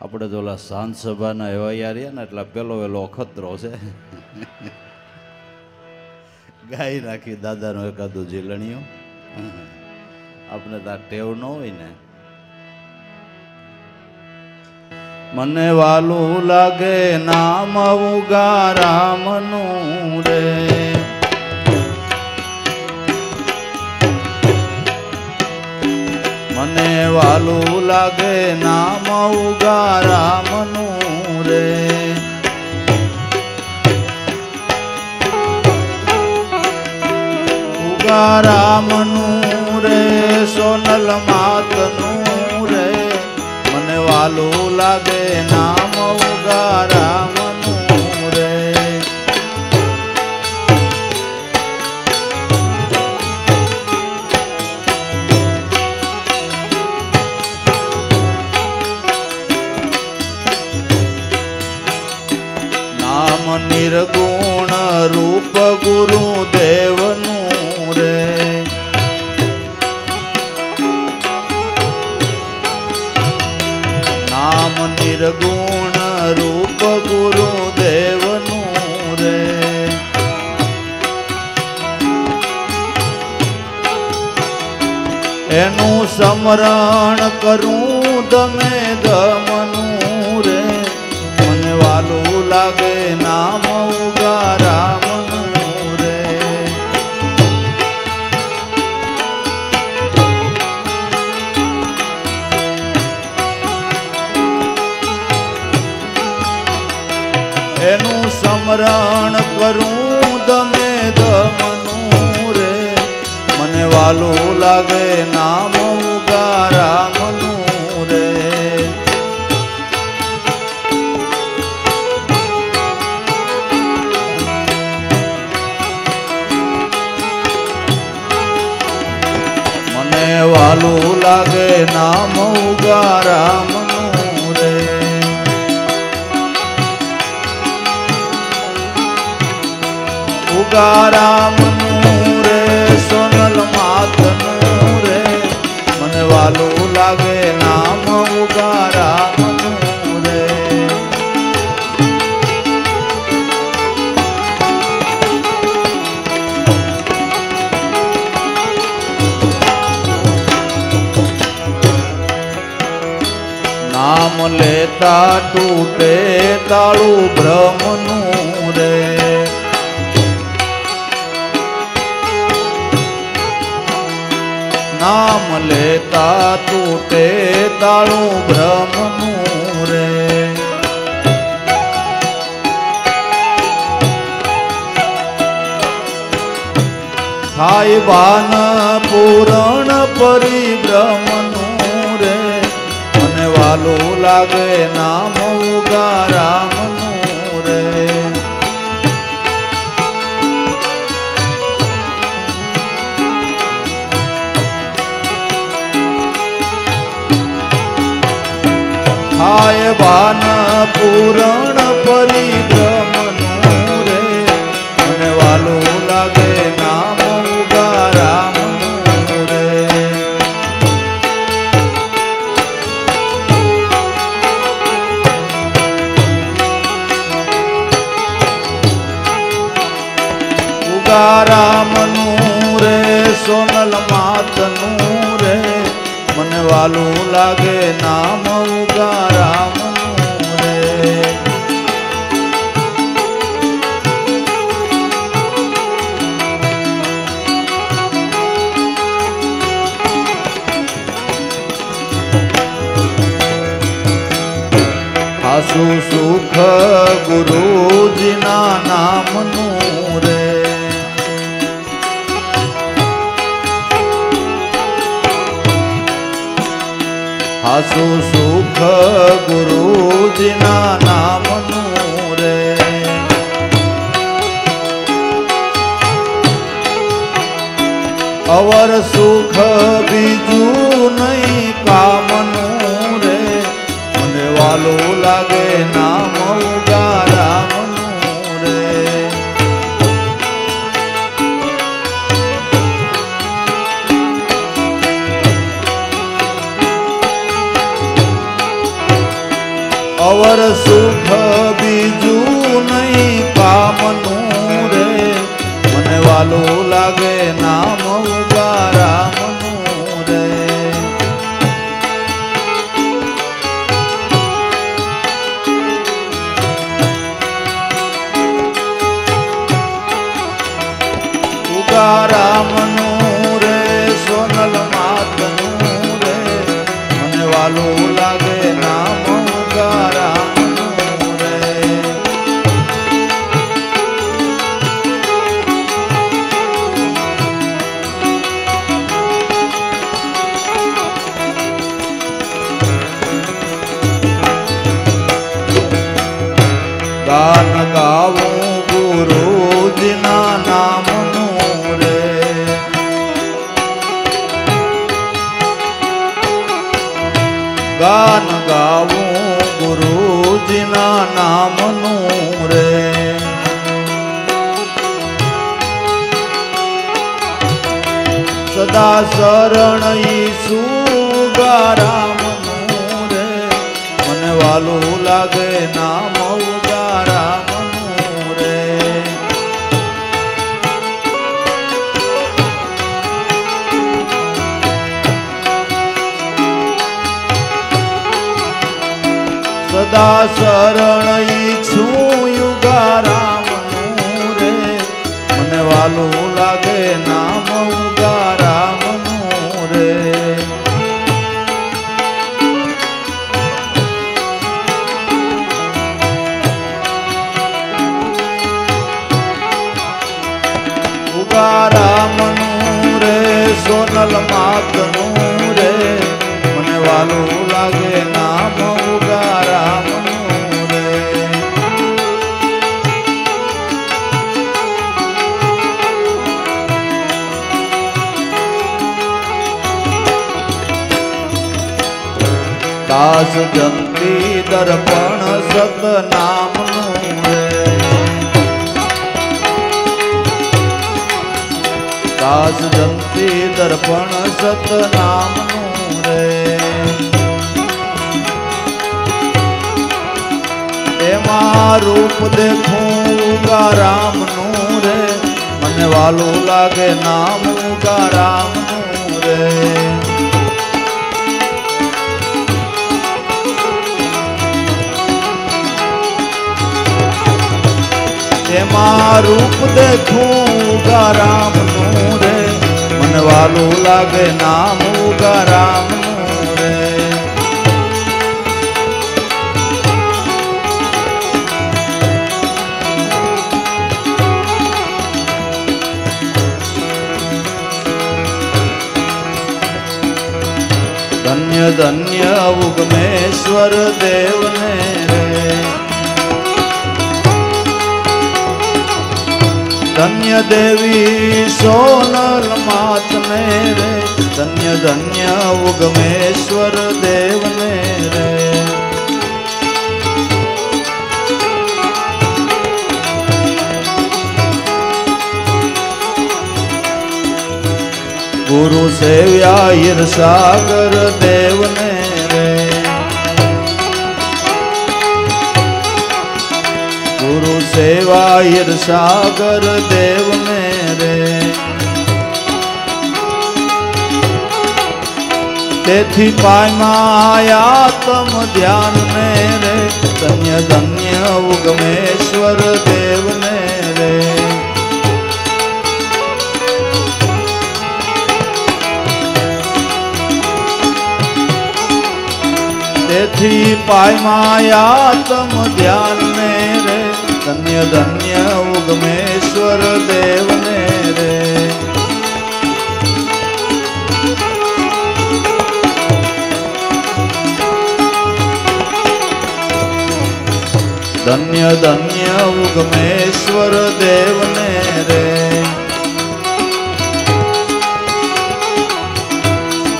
આપણે તો ઓલા સાંજ સભાના એવા યાર ને એટલે પેલો વેલો અખતરો છે. ગાઈ નાખી દાદાનો એકાદું ઝીલણિયું. આપણે તો આ ટેવ ન હોય ને. મને વાલું લાગે નામ ઉગા રામનું રે, મને વાલું લાગે નામ ઉગા રામનું રે, ઉગા રામનું રે સોનલ માતનું રે, મને વાલું લાગે નામ ઉગા રામનું રે. નામ નિર્ગુણ રૂપ ગુરુદેવનું રે, નામ નિર્ગુણ રૂપ ગુરુદેવનું રે, એનું સ્મરણ કરું દમે દમનું રે, મને વાલું લાગે નામ ઉગા રામનું રે. એનું સ્મરણ કરું દમે દમનું રે, મને વાલું લાગે નામ ઉગા રામનું રે. મને વાલું લાગે નામ ઉગા રામનું રે. ઉગા રામનું રે સોનલ માતનું રે, મને વાલું લાગે નામ ઉગા રામનું રે. નામ લેતા તૂટે તાળું બ્રહ્મનું રે, નામ લેતા તૂટે તાળું બ્રહ્મનું રે. થાય બાન પૂરણ પરિબ્રહ્મનું રે, મને વાલું લાગે નામ ઉગા રામનું રે. થાય બાન પૂરણ પરિબ્રહ્મનું રે, મને વાલું લાગે નામ ઉગા રામનું રે. ઉગા રામનું રે સોનલ માતનું રે, મને વાલું લાગે નામ ઉગા રામનું રે. આસુ સુખ ગુરુજીના નામનું રે, આસુ સુખ ગુરુજીના નામનું રે. અવર સુખ બીજું નહીં કામનું રે, મને વાલું લાગે નામ ઉગા રામનું રે. સુખ બીજું નહીં કામનું રે મને વાલું લાગે નામ ઉગારામનું રે ઉગારામનું રે સોનલ માતનું રે મને વાલું લાગે નામ ઉગારામનું રે ગાન ગાવું ગુરુજીના નામનું રે ગાન ગાવું ગુરુજીના નામનું રે સદા શરણ ઈસુ ઉગારામનું રે મને વાલું લાગે નામ ઉગારામનું રે સદા શરણ ઈચ્છું ઉગારામનું રે મને વાલું લાગે નામ ઉગારામનું રે ઉગારામનું રે સોનલ માતનું રે મને વાલું લાગે નામ ઉગારામનું રે દાસ જંતી દર્પણ સતનામનું રે દાસ જંતી દર્પણ સતનામનું રે એમાં રૂપ દેખું ઉગારામનું રે મને વાલું લાગે નામ ઉગારામનું રે એમાં રૂપ દેખું ઉગારામનું રે મને વાલું લાગે નામ ઉગારામનું રે ધન્ય ધન્ય ઉગમેશ્વર દેવને રે ધન્ય દેવી સોનલ માતને રે ધન્ય ધન્ય ઉગમેશ્વર દેવને રે ગુરુ સેવ્યા ઈર્ષાગર દેવને રે ગુરુ સેવા ઈર્ષાગર દેવને રે તેથી પામ્યા તમ ધ્યાનને રે ધન્ય ધન્ય ઉગમેશ્વર દેવને રે તેથી પામ્યા તમ ધ્યાનને રે ધન્ય ધન્ય ઉગમેશ્વર દેવને રે ધન્ય ધન્ય ઉગમેશ્વર દેવને રે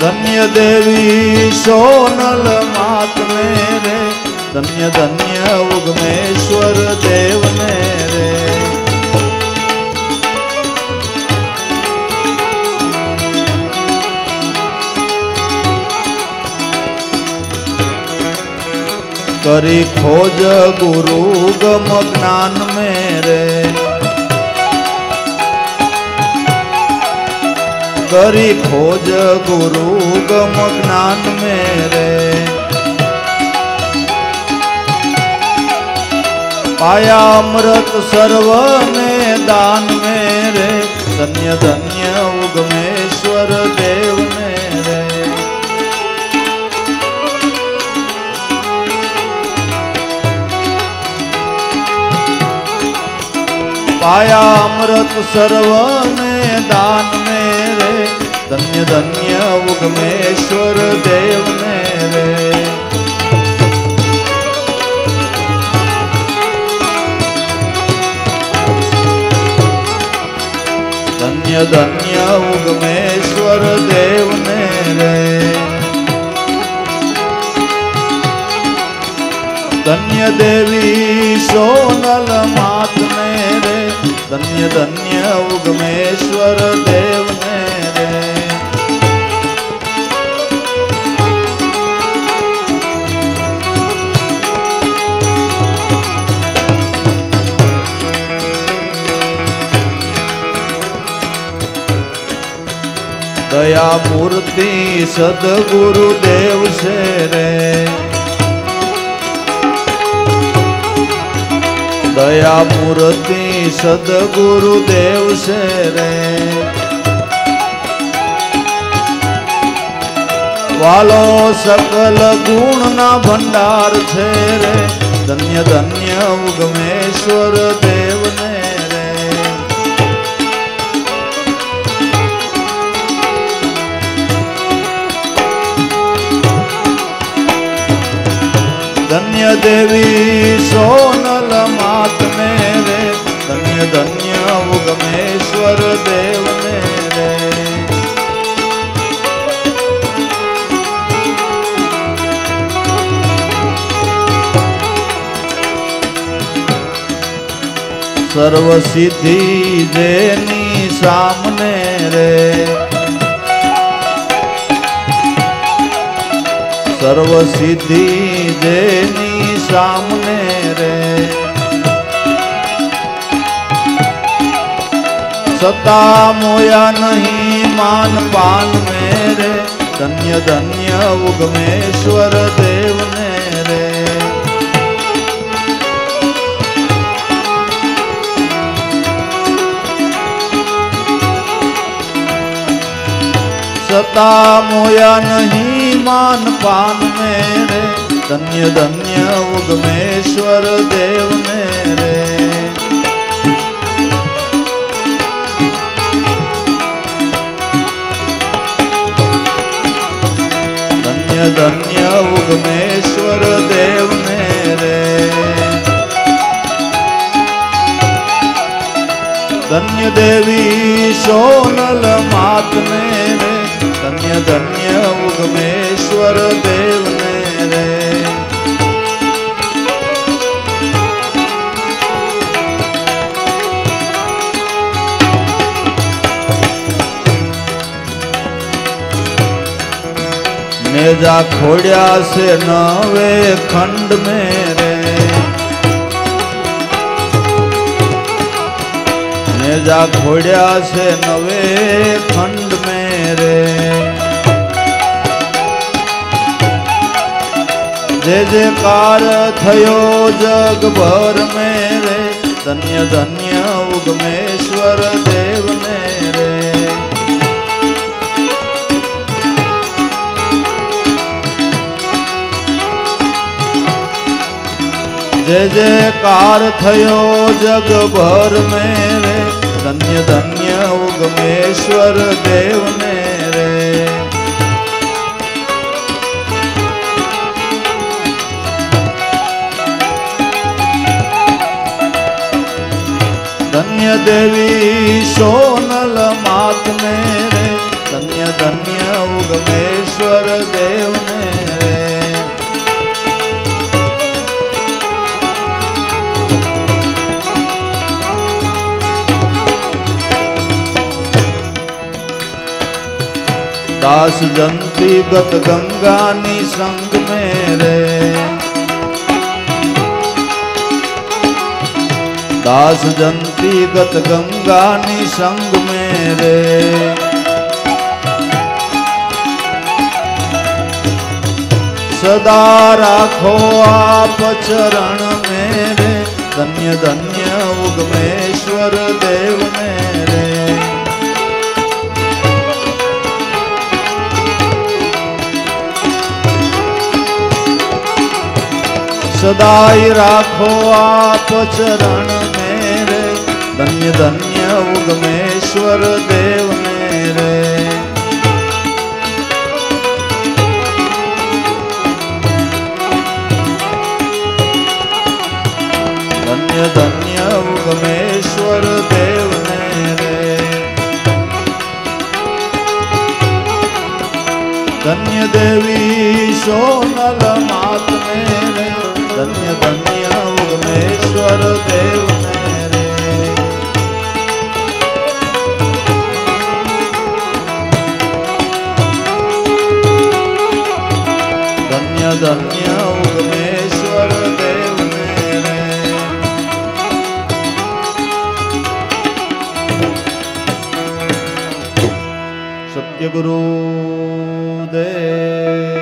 ધન્ય દેવી સોનલ માતને રે ધન્ય ધન્ય ઉગમેશ્વર દેવને રે करी खोज गुरु गम ज्ञान में रे, करी खोज गुरु गम ज्ञान में रे, पाया अमृत सर्व ने दान में रे, धन्य धन्य उगमेश्वर देव ने रे, पाया अमृत सर्व ने दान में रे, धन्य धन्य उगमेश्वर देव ने रे, धन्य धन्य उगमेश्वर देव ने रे, धन्य देवी सोनल मात ने रे, धन्य धन्य उगमेश्वर देव ने रे, दया मूर्ति सदगुरु देव से रे, दया मूर्ति सदगुरु देव से रे, वालो सकल गुण ना भंडार छे रे, धन्य धन्य उगमेश्वर देव ने रे, धन्य देवी सोनल मात में रे, धन्य धन्य उगमेश्वर देव ने रे, सर्व सिद्धि जेनी सामने रे, सर्व सिद्धि जेनी सामने रे, सता मोया नहीं मान पान में रे, धन्य धन्य उगमेश्वर देव ने रे, सता मोया नहीं मान पान में रे, धन्य धन्य उगमेश्वर देव ने रे, धन्य धन्य उगमेश्वर देव ने रे, धन्य देवी सोनल मात ने रे, धन्य धन्य उगमेश्वर देव ने रे, नेजा खोड़िया से नवे खंड में रे, नेजा खोड़िया से नवे खंड में रे, जे जयकार थयो जग भर में रे, धन्य धन्य उगमेश्वर देव ने रे, जय जयकार थयो जग भर में रे, धन्य धन्य उगमेश्वर देव ने रे, धन्य देवी सोनल मात में रे, धन्य धन्य उगमेश्वर देव ने रे, दास जंती गत गंगा नी संग में रे, दास जंती गत गंगा निसंग मेरे सदा राखो आप चरण मेरे धन्य धन्य उगमेश्वर देव मेरे सदाई राखो आप चरण मेरे धन्य धन्य उगमेश्वर देव मेरे धन्य धन्य उगमेश्वर देव मेरे धन्य देवी सोनल मात मेरे धन्य धन्य उगमेश्वर देव मेरे धन्य धन्य उगमेश्वर देव मेरे सत्य गुरु देव